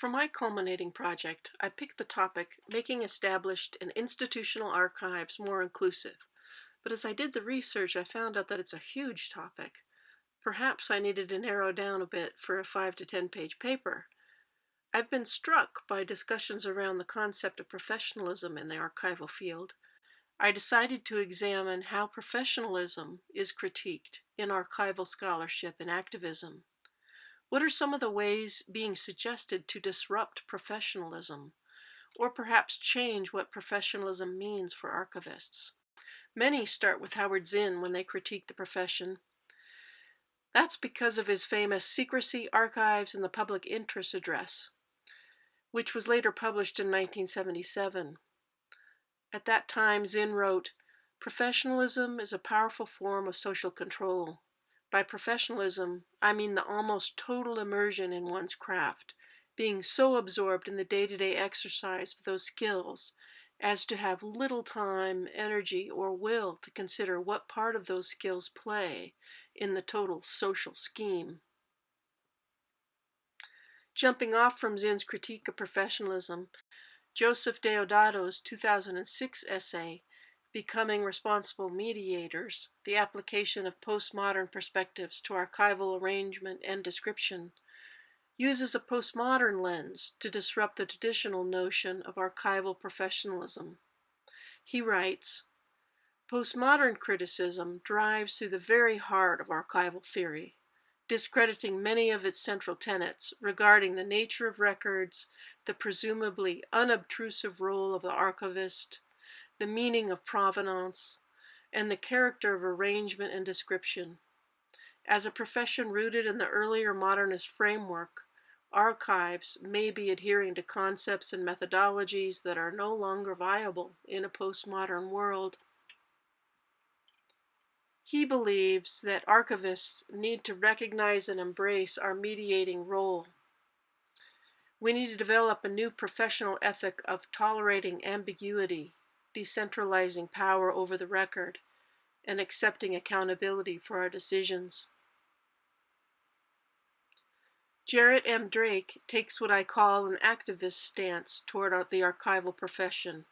For my culminating project, I picked the topic Making Established and Institutional Archives More Inclusive. But as I did the research, I found out that it's a huge topic. Perhaps I needed to narrow down a bit for a 5 to 10 page paper. I've been struck by discussions around the concept of professionalism in the archival field. I decided to examine how professionalism is critiqued in archival scholarship and activism. What are some of the ways being suggested to disrupt professionalism, or perhaps change what professionalism means for archivists? Many start with Howard Zinn when they critique the profession. That's because of his famous Secrecy, Archives, and the Public Interest Address, which was later published in 1977. At that time, Zinn wrote, "Professionalism is a powerful form of social control. By professionalism, I mean the almost total immersion in one's craft, being so absorbed in the day-to-day exercise of those skills as to have little time, energy, or will to consider what part of those skills play in the total social scheme." Jumping off from Zinn's critique of professionalism, Joseph Deodato's 2006 essay, Becoming Responsible Mediators, the application of postmodern perspectives to archival arrangement and description, uses a postmodern lens to disrupt the traditional notion of archival professionalism. He writes, "Postmodern criticism drives through the very heart of archival theory, discrediting many of its central tenets regarding the nature of records, the presumably unobtrusive role of the archivist, the meaning of provenance, and the character of arrangement and description. As a profession rooted in the earlier modernist framework, archives may be adhering to concepts and methodologies that are no longer viable in a postmodern world." He believes that archivists need to recognize and embrace our mediating role. We need to develop a new professional ethic of tolerating ambiguity, decentralizing power over the record, and accepting accountability for our decisions. Jarrett M. Drake takes what I call an activist stance toward the archival profession.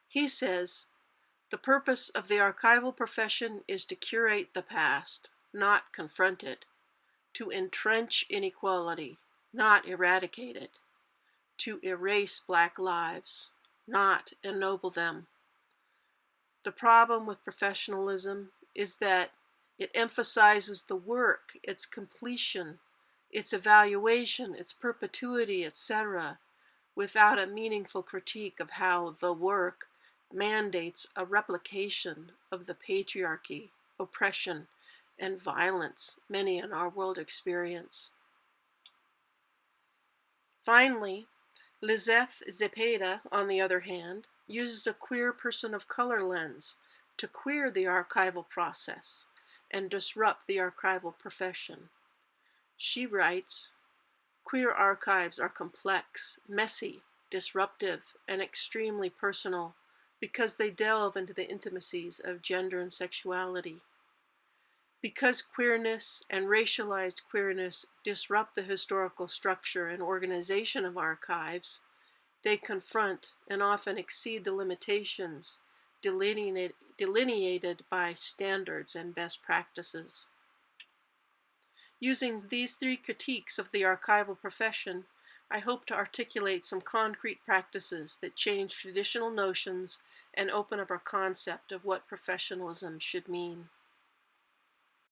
He says, "The purpose of the archival profession is to curate the past, not confront it, to entrench inequality, not eradicate it, to erase Black lives, not ennoble them. The problem with professionalism is that it emphasizes the work, its completion, its evaluation, its perpetuity, etc., without a meaningful critique of how the work mandates a replication of the patriarchy, oppression, and violence many in our world experience." Finally, Lizeth Zepeda, on the other hand, uses a queer person of color lens to queer the archival process and disrupt the archival profession. She writes, "Queer archives are complex, messy, disruptive, and extremely personal because they delve into the intimacies of gender and sexuality. Because queerness and racialized queerness disrupt the historical structure and organization of archives, they confront and often exceed the limitations delineated by standards and best practices." Using these three critiques of the archival profession, I hope to articulate some concrete practices that change traditional notions and open up our concept of what professionalism should mean.